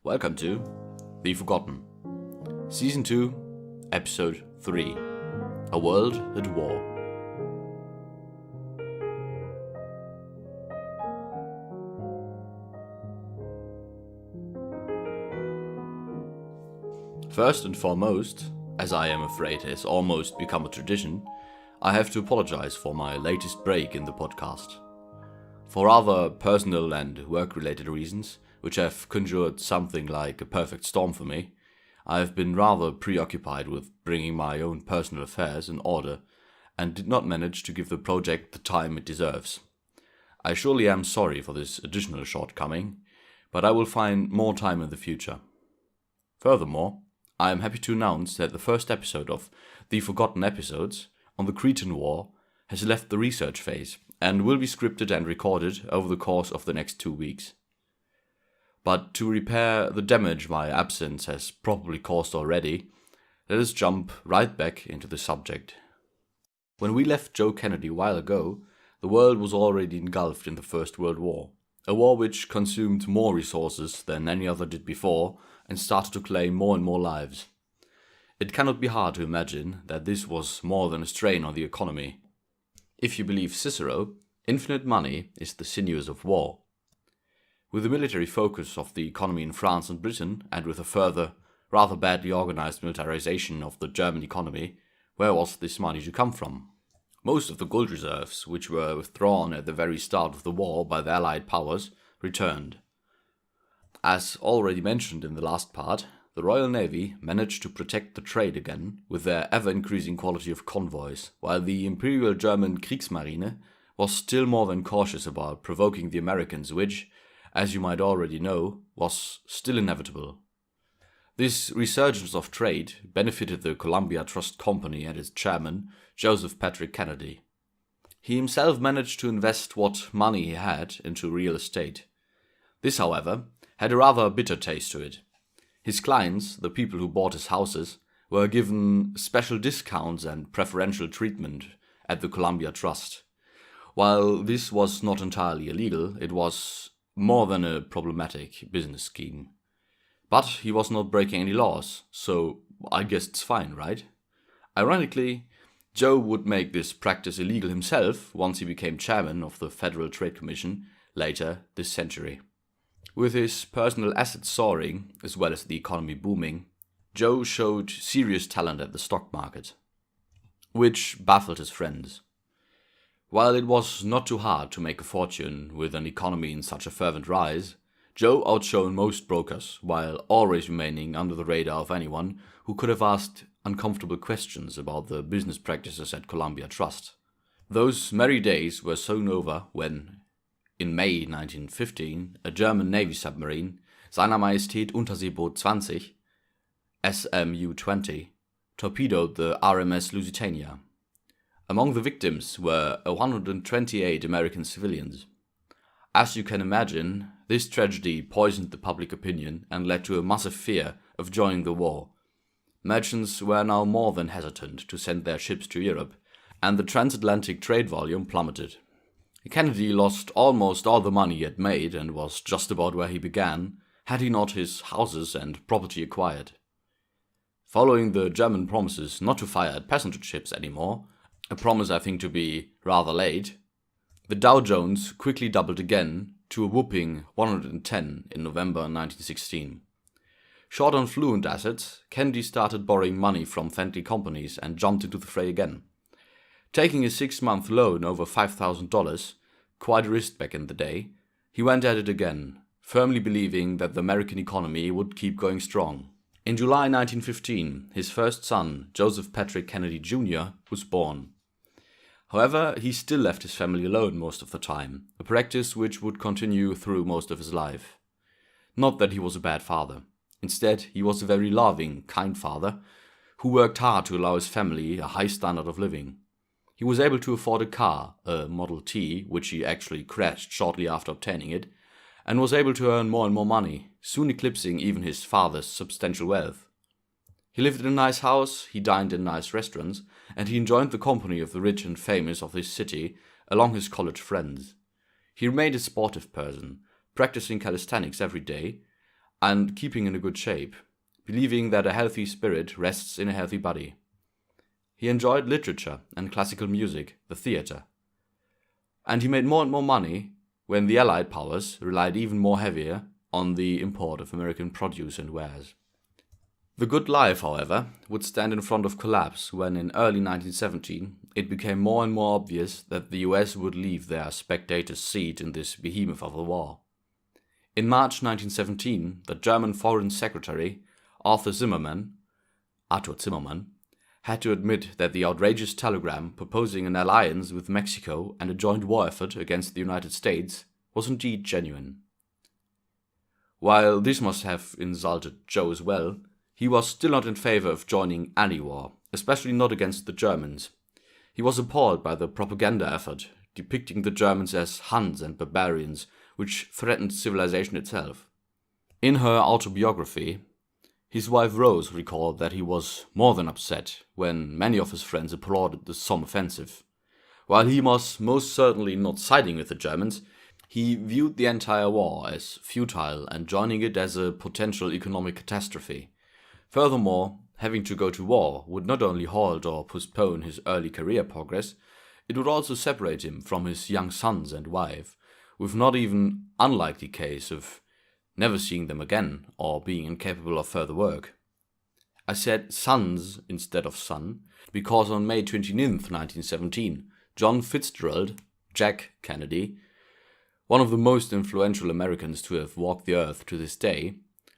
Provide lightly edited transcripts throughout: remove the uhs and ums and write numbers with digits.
Welcome to The Forgotten, Season 2, Episode 3, A World at War. First and foremost, as I am afraid has almost become a tradition, I have to apologize for my latest break in the podcast. For rather personal and work-related reasons, which have conjured something like a perfect storm for me, I have been rather preoccupied with bringing my own personal affairs in order and did not manage to give the project the time it deserves. I surely am sorry for this additional shortcoming, but I will find more time in the future. Furthermore, I am happy to announce that the first episode of The Forgotten Episodes on the Cretan War has left the research phase and will be scripted and recorded over the course of the next 2 weeks. But to repair the damage my absence has probably caused already, let us jump right back into the subject. When we left Joe Kennedy a while ago, the world was already engulfed in the First World War, a war which consumed more resources than any other did before and started to claim more and more lives. It cannot be hard to imagine that this was more than a strain on the economy. If you believe Cicero, infinite money is the sinews of war. With the military focus of the economy in France and Britain, and with a further, rather badly organized militarization of the German economy, where was this money to come from? Most of the gold reserves, which were withdrawn at the very start of the war by the Allied powers, returned. As already mentioned in the last part, the Royal Navy managed to protect the trade again with their ever-increasing quality of convoys, while the Imperial German Kriegsmarine was still more than cautious about provoking the Americans, which, as you might already know, was still inevitable. This resurgence of trade benefited the Columbia Trust Company and its chairman, Joseph Patrick Kennedy. He himself managed to invest what money he had into real estate. This, however, had a rather bitter taste to it. His clients, the people who bought his houses, were given special discounts and preferential treatment at the Columbia Trust. While this was not entirely illegal, it was more than a problematic business scheme. But he was not breaking any laws, so I guess it's fine, right? Ironically, Joe would make this practice illegal himself once he became chairman of the Federal Trade Commission later this century. With his personal assets soaring, as well as the economy booming, Joe showed serious talent at the stock market, which baffled his friends. While it was not too hard to make a fortune with an economy in such a fervent rise, Joe outshone most brokers, while always remaining under the radar of anyone who could have asked uncomfortable questions about the business practices at Columbia Trust. Those merry days were soon over when, in May 1915, a German Navy submarine, Seiner Majestät Unterseeboot 20, SMU-20, torpedoed the RMS Lusitania. Among the victims were 128 American civilians. As you can imagine, this tragedy poisoned the public opinion and led to a massive fear of joining the war. Merchants were now more than hesitant to send their ships to Europe, and the transatlantic trade volume plummeted. Kennedy lost almost all the money he had made and was just about where he began, had he not his houses and property acquired. Following the German promises not to fire at passenger ships anymore, a promise I think to be rather late, the Dow Jones quickly doubled again to a whopping 110 in November 1916. Short on fluent assets, Kennedy started borrowing money from friendly companies and jumped into the fray again. Taking a 6-month loan over $5,000, quite a risk back in the day, he went at it again, firmly believing that the American economy would keep going strong. In July 1915, his first son, Joseph Patrick Kennedy Jr., was born. However, he still left his family alone most of the time, a practice which would continue through most of his life. Not that he was a bad father. Instead, he was a very loving, kind father who worked hard to allow his family a high standard of living. He was able to afford a car, a Model T, which he actually crashed shortly after obtaining it, and was able to earn more and more money, soon eclipsing even his father's substantial wealth. He lived in a nice house, he dined in nice restaurants, and he enjoyed the company of the rich and famous of his city along his college friends. He remained a sportive person, practicing calisthenics every day, and keeping in a good shape, believing that a healthy spirit rests in a healthy body. He enjoyed literature and classical music, the theater. And he made more and more money when the Allied powers relied even more heavier on the import of American produce and wares. The good life, however, would stand in front of collapse when in early 1917 it became more and more obvious that the US would leave their spectator's seat in this behemoth of a war. In March 1917, the German Foreign Secretary, Arthur Zimmermann, had to admit that the outrageous telegram proposing an alliance with Mexico and a joint war effort against the United States was indeed genuine. While this must have insulted Joe as well, he was still not in favor of joining any war, especially not against the Germans. He was appalled by the propaganda effort, depicting the Germans as Huns and barbarians, which threatened civilization itself. In her autobiography, his wife Rose recalled that he was more than upset when many of his friends applauded the Somme offensive. While he was most certainly not siding with the Germans, he viewed the entire war as futile and joining it as a potential economic catastrophe. Furthermore, having to go to war would not only halt or postpone his early career progress, it would also separate him from his young sons and wife, with not even unlikely case of never seeing them again or being incapable of further work. I said sons instead of son because on May 29th, 1917, John Fitzgerald, Jack Kennedy, one of the most influential Americans to have walked the earth to this day,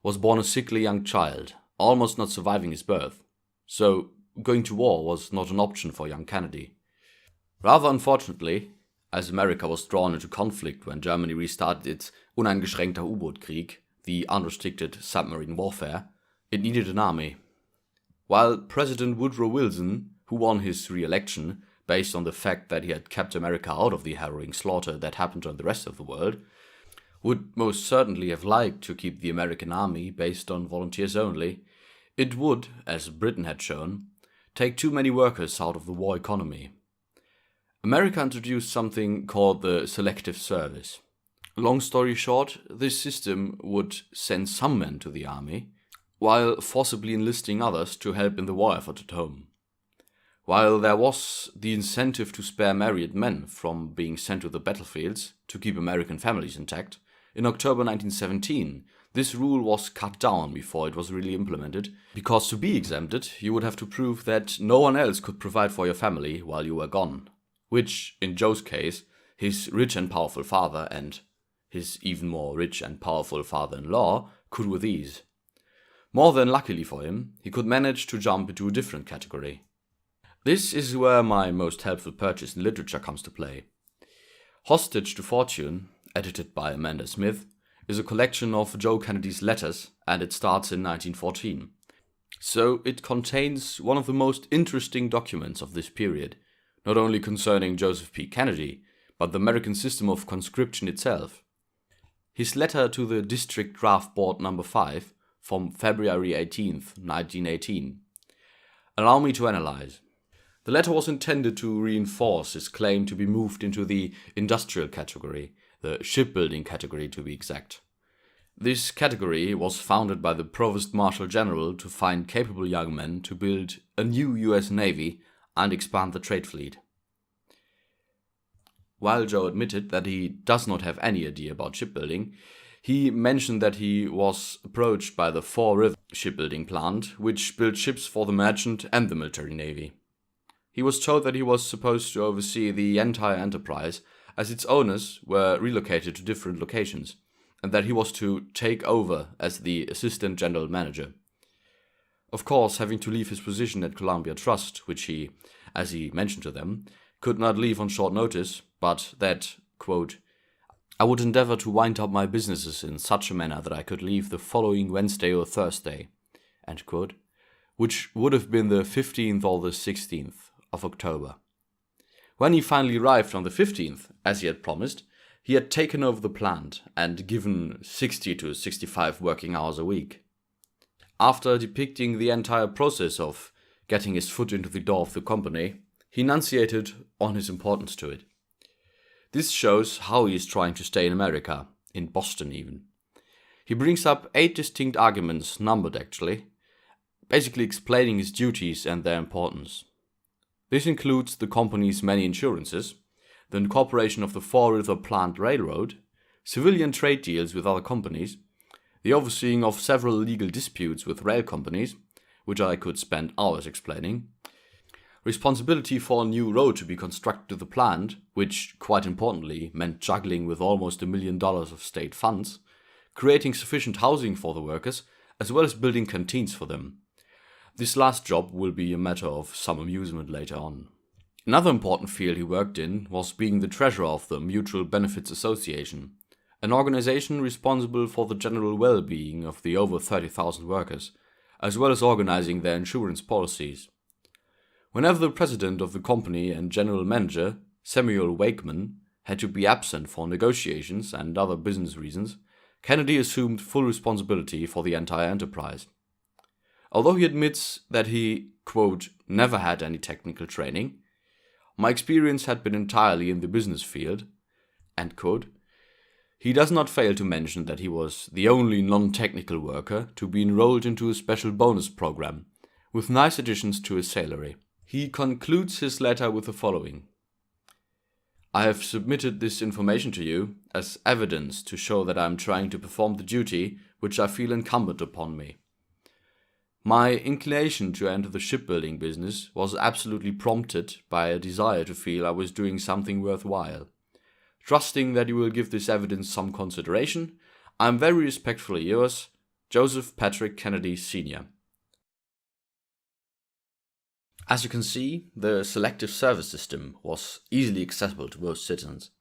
was born a sickly young child, almost not surviving his birth. So going to war was not an option for young Kennedy. Rather unfortunately, as America was drawn into conflict when Germany restarted its uneingeschränkter U-Boot-Krieg, the unrestricted submarine warfare, it needed an army. While President Woodrow Wilson, who won his re-election based on the fact that he had kept America out of the harrowing slaughter that happened on the rest of the world, would most certainly have liked to keep the American army based on volunteers only, it would, as Britain had shown, take too many workers out of the war economy. America introduced something called the selective service. Long story short, this system would send some men to the army, while forcibly enlisting others to help in the war effort at home. While there was the incentive to spare married men from being sent to the battlefields to keep American families intact, in October 1917, this rule was cut down before it was really implemented, because to be exempted, you would have to prove that no one else could provide for your family while you were gone. Which, in Joe's case, his rich and powerful father and his even more rich and powerful father-in-law could with ease. More than luckily for him, he could manage to jump into a different category. This is where my most helpful purchase in literature comes to play. Hostage to Fortune, edited by Amanda Smith, is a collection of Joe Kennedy's letters, and it starts in 1914. So it contains one of the most interesting documents of this period, not only concerning Joseph P. Kennedy, but the American system of conscription itself. His letter to the District Draft Board No. 5 from February 18th, 1918. Allow me to analyze. The letter was intended to reinforce his claim to be moved into the industrial category, the shipbuilding category to be exact. This category was founded by the Provost Marshal General to find capable young men to build a new US Navy and expand the trade fleet. While Joe admitted that he does not have any idea about shipbuilding, he mentioned that he was approached by the Fall River shipbuilding plant, which built ships for the merchant and the military navy. He was told that he was supposed to oversee the entire enterprise, as its owners were relocated to different locations, and that he was to take over as the assistant general manager. Of course, having to leave his position at Columbia Trust, which he, as he mentioned to them, could not leave on short notice, but that, quote, I would endeavor to wind up my businesses in such a manner that I could leave the following Wednesday or Thursday, end quote, which would have been the 15th or the 16th of October. When he finally arrived on the 15th, as he had promised, he had taken over the plant and given 60 to 65 working hours a week. After depicting the entire process of getting his foot into the door of the company, he enunciated on his importance to it. This shows how he is trying to stay in America, in Boston even. He brings up 8 distinct arguments, numbered actually, basically explaining his duties and their importance. This includes the company's many insurances, the incorporation of the Fall River Plant Railroad, civilian trade deals with other companies, the overseeing of several legal disputes with rail companies, which I could spend hours explaining, responsibility for a new road to be constructed to the plant, which, quite importantly, meant juggling with almost $1 million of state funds, creating sufficient housing for the workers, as well as building canteens for them. This last job will be a matter of some amusement later on. Another important field he worked in was being the treasurer of the Mutual Benefits Association, an organization responsible for the general well-being of the over 30,000 workers, as well as organizing their insurance policies. Whenever the president of the company and general manager, Samuel Wakeman, had to be absent for negotiations and other business reasons, Kennedy assumed full responsibility for the entire enterprise. Although he admits that he, quote, never had any technical training, my experience had been entirely in the business field, end quote, he does not fail to mention that he was the only non-technical worker to be enrolled into a special bonus program, with nice additions to his salary. He concludes his letter with the following: I have submitted this information to you as evidence to show that I am trying to perform the duty which I feel incumbent upon me. My inclination to enter the shipbuilding business was absolutely prompted by a desire to feel I was doing something worthwhile. Trusting that you will give this evidence some consideration, I am very respectfully yours, Joseph Patrick Kennedy, Sr. As you can see, the selective service system was easily accessible to most citizens.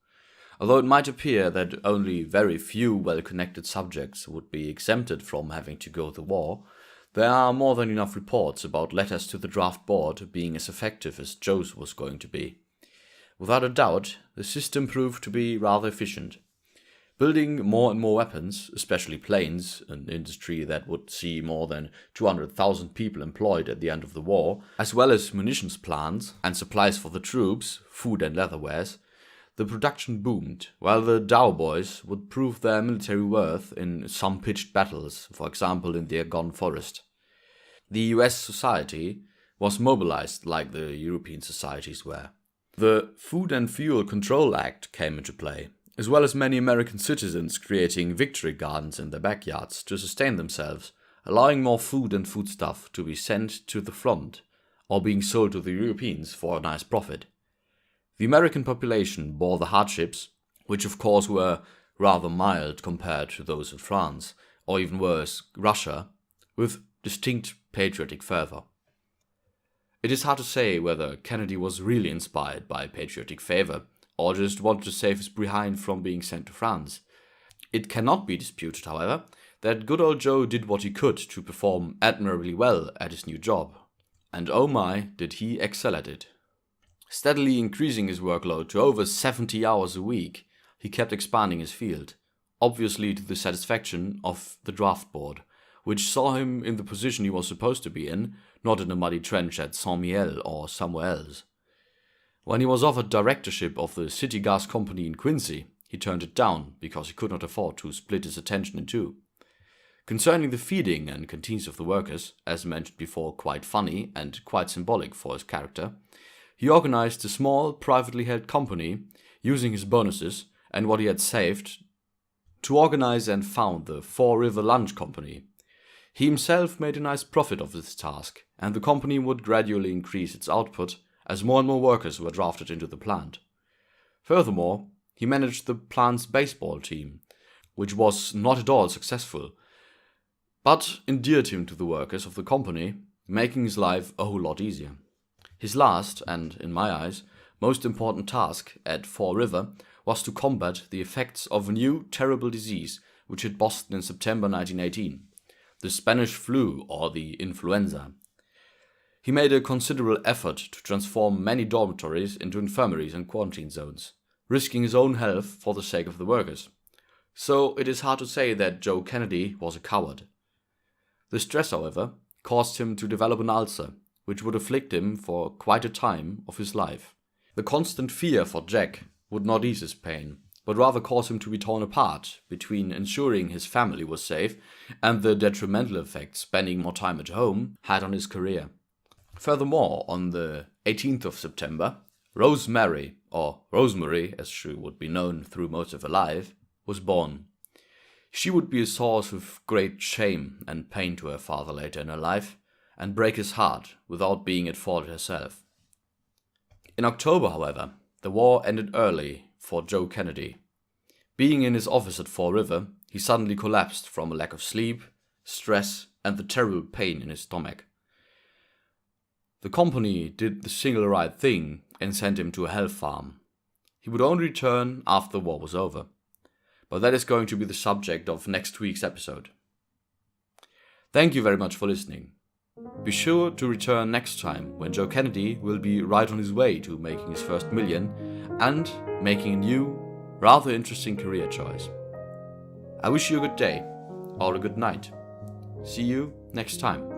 Although it might appear that only very few well-connected subjects would be exempted from having to go to war, there are more than enough reports about letters to the draft board being as effective as Joe's was going to be. Without a doubt, the system proved to be rather efficient. Building more and more weapons, especially planes, an industry that would see more than 200,000 people employed at the end of the war, as well as munitions plants and supplies for the troops, food and leatherwares, the production boomed, while the Dow boys would prove their military worth in some pitched battles, for example in the Argonne Forest. The US society was mobilized like the European societies were. The Food and Fuel Control Act came into play, as well as many American citizens creating victory gardens in their backyards to sustain themselves, allowing more food and foodstuff to be sent to the front or being sold to the Europeans for a nice profit. The American population bore the hardships, which of course were rather mild compared to those in France, or even worse, Russia, with distinct patriotic fervor. It is hard to say whether Kennedy was really inspired by patriotic fervor, or just wanted to save his behind from being sent to France. It cannot be disputed, however, that good old Joe did what he could to perform admirably well at his new job. And oh my, did he excel at it. Steadily increasing his workload to over 70 hours a week, he kept expanding his field, obviously to the satisfaction of the draft board, which saw him in the position he was supposed to be in, not in a muddy trench at Saint-Mihiel or somewhere else. When he was offered directorship of the City Gas Company in Quincy, he turned it down because he could not afford to split his attention in two. Concerning the feeding and canteens of the workers, as mentioned before, quite funny and quite symbolic for his character, he organized a small, privately held company, using his bonuses and what he had saved, to organize and found the Fall River Lunch Company. He himself made a nice profit of this task, and the company would gradually increase its output as more and more workers were drafted into the plant. Furthermore, he managed the plant's baseball team, which was not at all successful, but endeared him to the workers of the company, making his life a whole lot easier. His last, and in my eyes, most important task at Fall River was to combat the effects of a new terrible disease which hit Boston in September 1918, the Spanish flu or the influenza. He made a considerable effort to transform many dormitories into infirmaries and quarantine zones, risking his own health for the sake of the workers. So it is hard to say that Joe Kennedy was a coward. The stress, however, caused him to develop an ulcer, which would afflict him for quite a time of his life. The constant fear for Jack would not ease his pain, but rather caused him to be torn apart between ensuring his family was safe and the detrimental effects spending more time at home had on his career. Furthermore, on the 18th of September, Rosemary, or Rosemary as she would be known through most of her life, was born. She would be a source of great shame and pain to her father later in her life, and break his heart without being at fault herself. In October, however, the war ended early for Joe Kennedy. Being in his office at Fall River, he suddenly collapsed from a lack of sleep, stress, and the terrible pain in his stomach. The company did the single right thing and sent him to a health farm. He would only return after the war was over. But that is going to be the subject of next week's episode. Thank you very much for listening. Be sure to return next time when Joe Kennedy will be right on his way to making his first million and making a new, rather interesting career choice. I wish you a good day or a good night. See you next time.